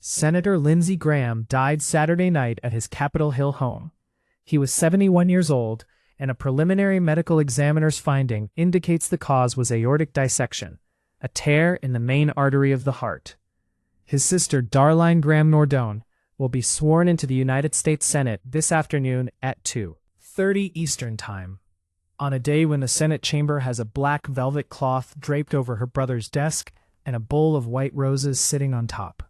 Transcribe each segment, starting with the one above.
Senator Lindsey Graham died Saturday night at his Capitol Hill home. He was 71 years old, and a preliminary medical examiner's finding indicates the cause was aortic dissection, a tear in the main artery of the heart. His sister, Darline Graham Nordone, will be sworn into the United States Senate this afternoon at 2:30 Eastern Time, on a day when the Senate chamber has a black velvet cloth draped over her brother's desk and a bowl of white roses sitting on top.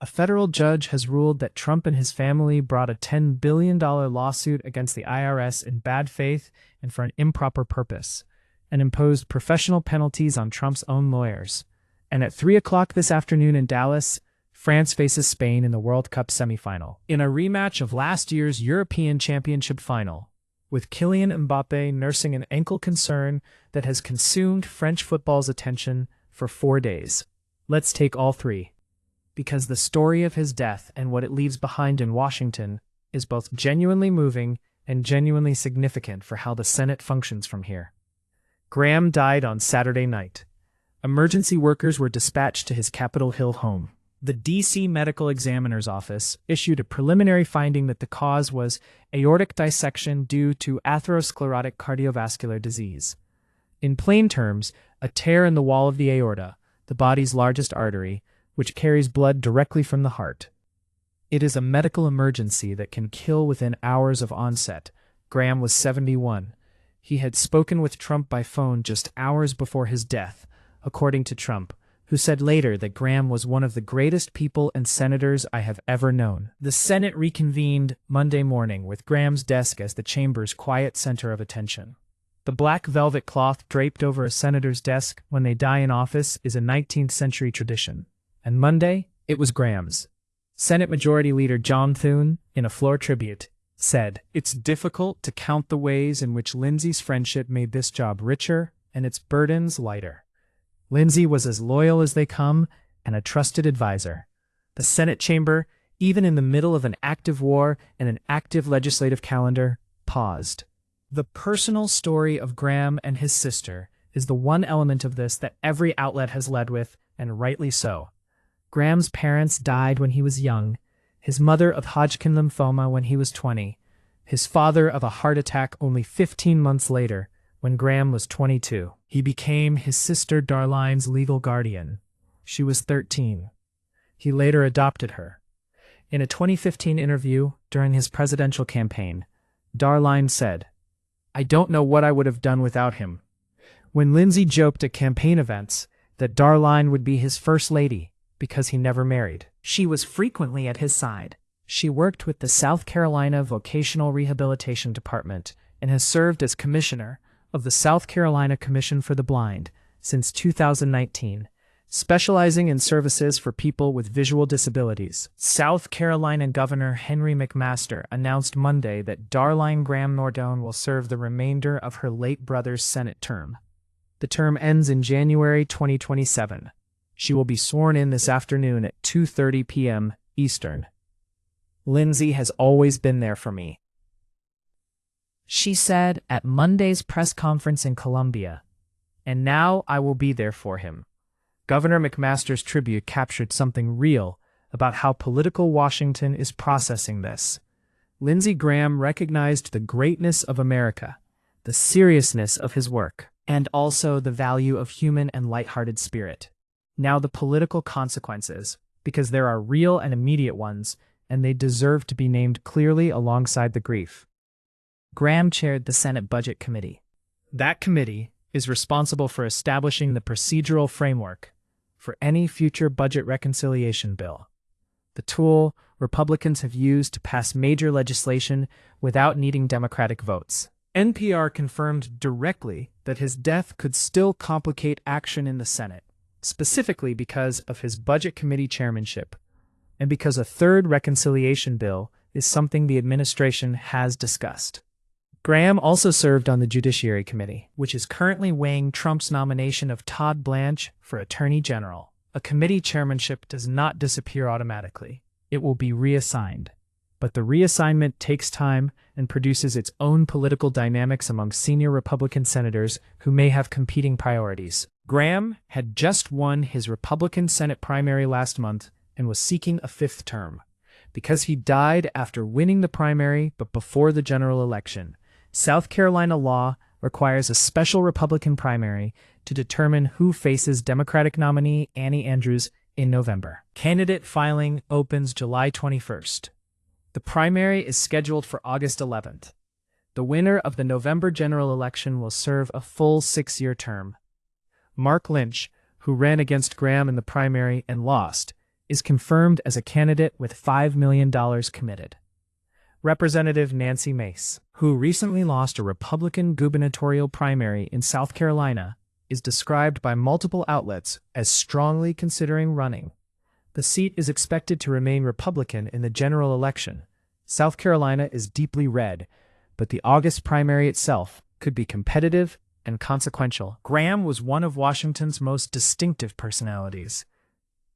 A federal judge has ruled that Trump and his family brought a $10 billion lawsuit against the IRS in bad faith and for an improper purpose, and imposed professional penalties on Trump's own lawyers. And at 3 o'clock this afternoon in Dallas, France faces Spain in the World Cup semifinal, in a rematch of last year's European Championship final, with Kylian Mbappé nursing an ankle concern that has consumed French football's attention for 4 days. Let's take all three, because the story of his death and what it leaves behind in Washington is both genuinely moving and genuinely significant for how the Senate functions from here. Graham died on Saturday night. Emergency workers were dispatched to his Capitol Hill home. The D.C. Medical Examiner's Office issued a preliminary finding that the cause was aortic dissection due to atherosclerotic cardiovascular disease. In plain terms, a tear in the wall of the aorta, the body's largest artery, which carries blood directly from the heart. It is a medical emergency that can kill within hours of onset. Graham was 71. He had spoken with Trump by phone just hours before his death, according to Trump, who said later that Graham was one of the greatest people and senators I have ever known. The Senate reconvened Monday morning with Graham's desk as the chamber's quiet center of attention. The black velvet cloth draped over a senator's desk when they die in office is a 19th century tradition. And Monday, it was Graham's. Senate Majority Leader John Thune, in a floor tribute, said, "It's difficult to count the ways in which Lindsey's friendship made this job richer and its burdens lighter. Lindsey was as loyal as they come and a trusted advisor." The Senate chamber, even in the middle of an active war and an active legislative calendar, paused. The personal story of Graham and his sister is the one element of this that every outlet has led with, and rightly so. Graham's parents died when he was young, his mother of Hodgkin lymphoma when he was 20, his father of a heart attack only 15 months later, when Graham was 22. He became his sister Darline's legal guardian. She was 13. He later adopted her. In a 2015 interview during his presidential campaign, Darline said, "I don't know what I would have done without him." When Lindsey joked at campaign events that Darline would be his first lady, because he never married, she was frequently at his side. She worked with the South Carolina Vocational Rehabilitation Department and has served as commissioner of the South Carolina Commission for the Blind since 2019, specializing in services for people with visual disabilities. South Carolina Governor Henry McMaster announced Monday that Darline Graham Nordone will serve the remainder of her late brother's Senate term. The term ends in January 2027. She will be sworn in this afternoon at 2:30 p.m. Eastern. "Lindsey has always been there for me," she said at Monday's press conference in Columbia, "and now I will be there for him." Governor McMaster's tribute captured something real about how political Washington is processing this. Lindsey Graham recognized the greatness of America, the seriousness of his work, and also the value of human and lighthearted spirit. Now the political consequences, because there are real and immediate ones, and they deserve to be named clearly alongside the grief. Graham chaired the Senate Budget Committee. That committee is responsible for establishing the procedural framework for any future budget reconciliation bill, the tool Republicans have used to pass major legislation without needing Democratic votes. NPR confirmed directly that his death could still complicate action in the Senate, specifically because of his Budget Committee chairmanship, and because a third reconciliation bill is something the administration has discussed. Graham also served on the Judiciary Committee, which is currently weighing Trump's nomination of Todd Blanche for Attorney General. A committee chairmanship does not disappear automatically. It will be reassigned. But the reassignment takes time and produces its own political dynamics among senior Republican senators who may have competing priorities. Graham had just won his Republican Senate primary last month and was seeking a fifth term. Because he died after winning the primary but before the general election, South Carolina law requires a special Republican primary to determine who faces Democratic nominee Annie Andrews in November. Candidate filing opens July 21st. The primary is scheduled for August 11th. The winner of the November general election will serve a full 6-year term. Mark Lynch, who ran against Graham in the primary and lost, is confirmed as a candidate with $5 million committed. Representative Nancy Mace, who recently lost a Republican gubernatorial primary in South Carolina, is described by multiple outlets as strongly considering running. The seat is expected to remain Republican in the general election. South Carolina is deeply red, but the August primary itself could be competitive and consequential. Graham was one of Washington's most distinctive personalities.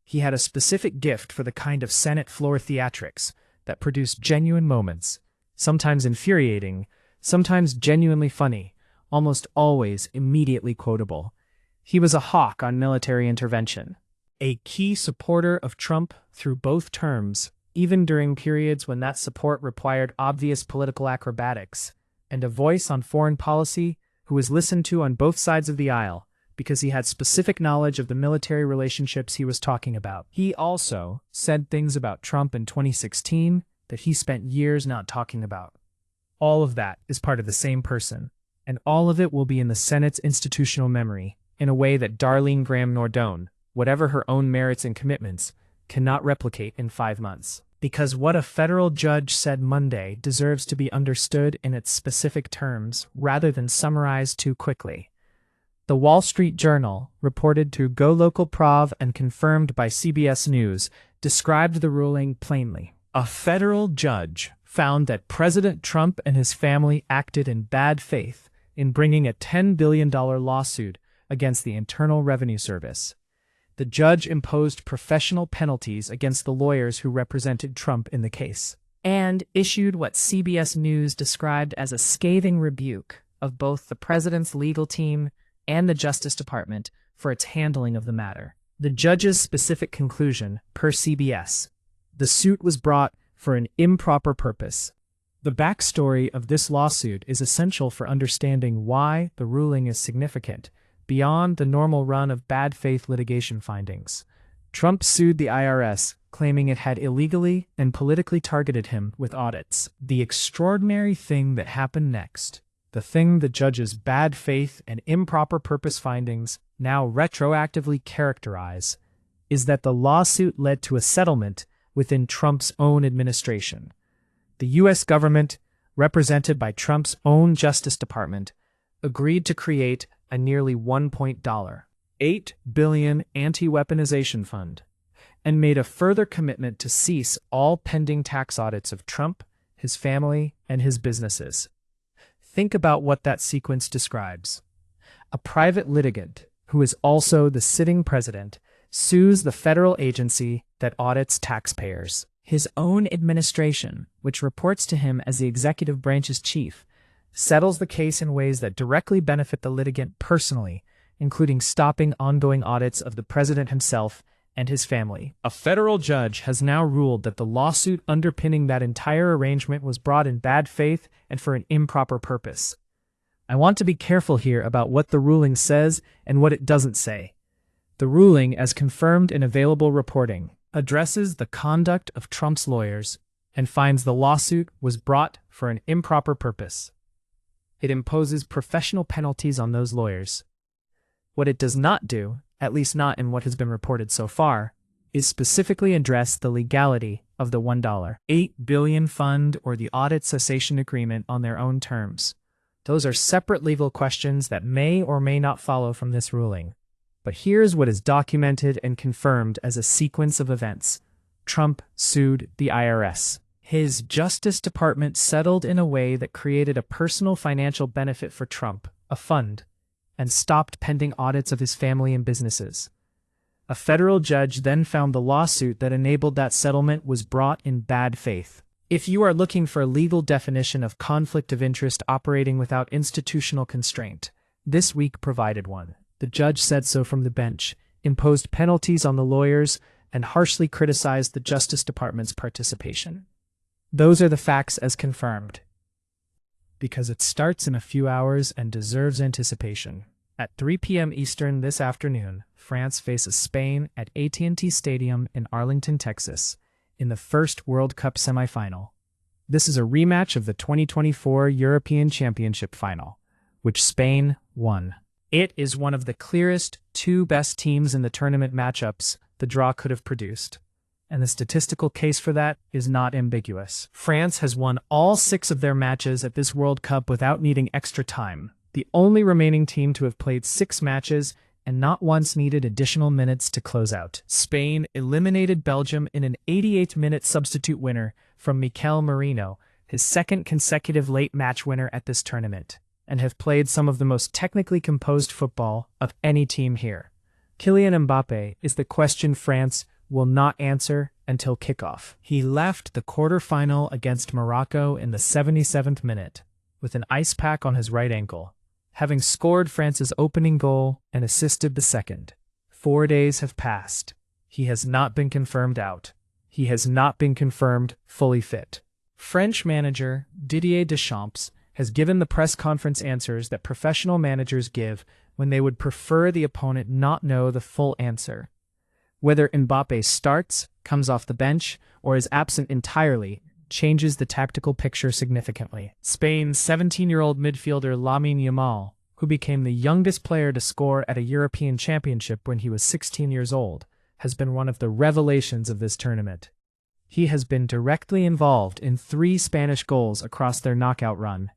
He had a specific gift for the kind of Senate floor theatrics that produced genuine moments, sometimes infuriating, sometimes genuinely funny, almost always immediately quotable. He was a hawk on military intervention, a key supporter of Trump through both terms, even during periods when that support required obvious political acrobatics, and a voice on foreign policy who was listened to on both sides of the aisle because he had specific knowledge of the military relationships he was talking about. He also said things about Trump in 2016 that he spent years not talking about. All of that is part of the same person, and all of it will be in the Senate's institutional memory in a way that Darline Graham Nordone, whatever her own merits and commitments, cannot replicate in 5 months. Because what a federal judge said Monday deserves to be understood in its specific terms rather than summarized too quickly. The Wall Street Journal, reported through GoLocalProv and confirmed by CBS News, described the ruling plainly. A federal judge found that President Trump and his family acted in bad faith in bringing a $10 billion lawsuit against the Internal Revenue Service. The judge imposed professional penalties against the lawyers who represented Trump in the case, and issued what CBS News described as a scathing rebuke of both the president's legal team and the Justice Department for its handling of the matter. The judge's specific conclusion, per CBS, the suit was brought for an improper purpose. The backstory of this lawsuit is essential for understanding why the ruling is significant, beyond the normal run of bad faith litigation findings. Trump sued the IRS, claiming it had illegally and politically targeted him with audits. The extraordinary thing that happened next, the thing the judge's bad faith and improper purpose findings now retroactively characterize, is that the lawsuit led to a settlement within Trump's own administration. The U.S. government, represented by Trump's own Justice Department, agreed to create a nearly $1.8 billion anti-weaponization fund, and made a further commitment to cease all pending tax audits of Trump, his family, and his businesses. Think about what that sequence describes. A private litigant, who is also the sitting president, sues the federal agency that audits taxpayers. His own administration, which reports to him as the executive branch's chief, settles the case in ways that directly benefit the litigant personally, including stopping ongoing audits of the president himself and his family. A federal judge has now ruled that the lawsuit underpinning that entire arrangement was brought in bad faith and for an improper purpose. I want to be careful here about what the ruling says and what it doesn't say. The ruling, as confirmed in available reporting, addresses the conduct of Trump's lawyers and finds the lawsuit was brought for an improper purpose. It imposes professional penalties on those lawyers. What it does not do, at least not in what has been reported so far, is specifically address the legality of the $1.8 billion fund or the audit cessation agreement on their own terms. Those are separate legal questions that may or may not follow from this ruling. But here's what is documented and confirmed as a sequence of events. Trump sued the IRS. His Justice Department settled in a way that created a personal financial benefit for Trump, a fund, and stopped pending audits of his family and businesses. A federal judge then found the lawsuit that enabled that settlement was brought in bad faith. If you are looking for a legal definition of conflict of interest operating without institutional constraint, this week provided one. The judge said so from the bench, imposed penalties on the lawyers and harshly criticized the Justice Department's participation. Those are the facts as confirmed. Because it starts in a few hours and deserves anticipation. At 3 p.m. Eastern this afternoon, France faces Spain at AT&T Stadium in Arlington, Texas, in the first World Cup semifinal. This is a rematch of the 2024 European Championship final, which Spain won. It is one of the clearest two best teams in the tournament matchups the draw could have produced, and the statistical case for that is not ambiguous. France has won all 6 of their matches at this World Cup without needing extra time, the only remaining team to have played 6 matches and not once needed additional minutes to close out. Spain eliminated Belgium in an 88-minute substitute winner from Mikel Merino, his second consecutive late match winner at this tournament, and have played some of the most technically composed football of any team here. Kylian Mbappé is the question France will not answer until kickoff. He left the quarterfinal against Morocco in the 77th minute with an ice pack on his right ankle, having scored France's opening goal and assisted the second. 4 days have passed. He has not been confirmed out. He has not been confirmed fully fit. French manager Didier Deschamps has given the press conference answers that professional managers give when they would prefer the opponent not know the full answer. Whether Mbappé starts, comes off the bench, or is absent entirely changes the tactical picture significantly. Spain's 17-year-old midfielder Lamine Yamal, who became the youngest player to score at a European Championship when he was 16 years old, has been one of the revelations of this tournament. He has been directly involved in 3 Spanish goals across their knockout run.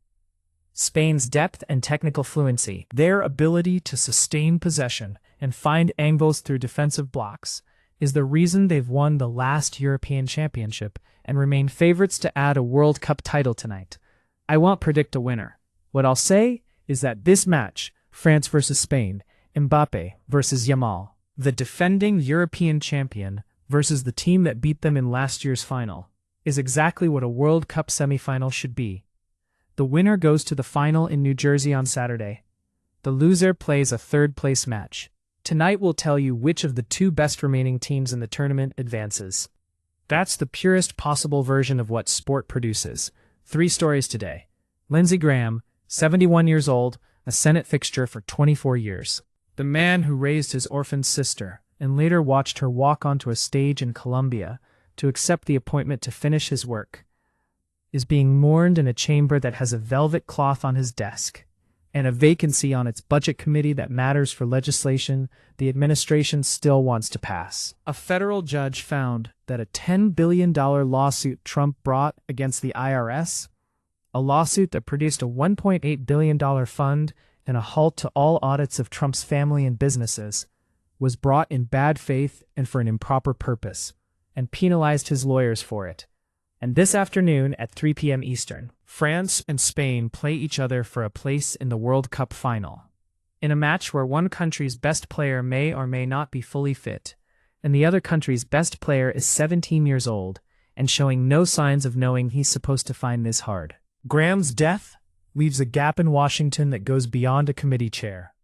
Spain's depth and technical fluency, their ability to sustain possession and find angles through defensive blocks, is the reason they've won the last European Championship and remain favorites to add a World Cup title tonight. I won't predict a winner. What I'll say is that this match, France versus Spain, Mbappé versus Yamal, the defending European champion versus the team that beat them in last year's final, is exactly what a World Cup semifinal should be. The winner goes to the final in New Jersey on Saturday. The loser plays a third-place match. Tonight will tell you which of the 2 best remaining teams in the tournament advances. That's the purest possible version of what sport produces. 3 stories today. Lindsey Graham, 71 years old, a Senate fixture for 24 years. The man who raised his orphaned sister and later watched her walk onto a stage in Colombia to accept the appointment to finish his work, is being mourned in a chamber that has a velvet cloth on his desk and a vacancy on its budget committee that matters for legislation the administration still wants to pass. A federal judge found that a $10 billion lawsuit Trump brought against the IRS, a lawsuit that produced a $1.8 billion fund and a halt to all audits of Trump's family and businesses, was brought in bad faith and for an improper purpose, and penalized his lawyers for it. And this afternoon at 3 p.m. Eastern, France and Spain play each other for a place in the World Cup final. In a match where one country's best player may or may not be fully fit, and the other country's best player is 17 years old and showing no signs of knowing he's supposed to find this hard. Graham's death leaves a gap in Washington that goes beyond a committee chair.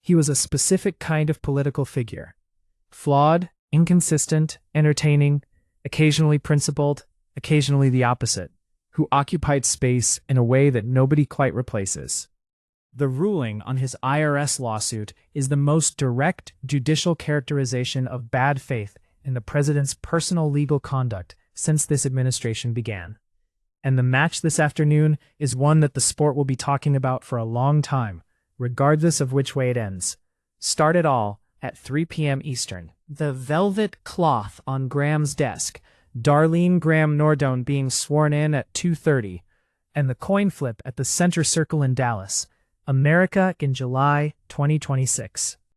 He was a specific kind of political figure. Flawed, inconsistent, entertaining, occasionally principled, occasionally the opposite, who occupied space in a way that nobody quite replaces. The ruling on his IRS lawsuit is the most direct judicial characterization of bad faith in the president's personal legal conduct since this administration began. And the match this afternoon is one that the sport will be talking about for a long time, regardless of which way it ends. Start it all at 3 p.m. Eastern. The velvet cloth on Graham's desk, Darline Graham Nordone being sworn in at 2:30, and the coin flip at the center circle in Dallas, America in July 2026.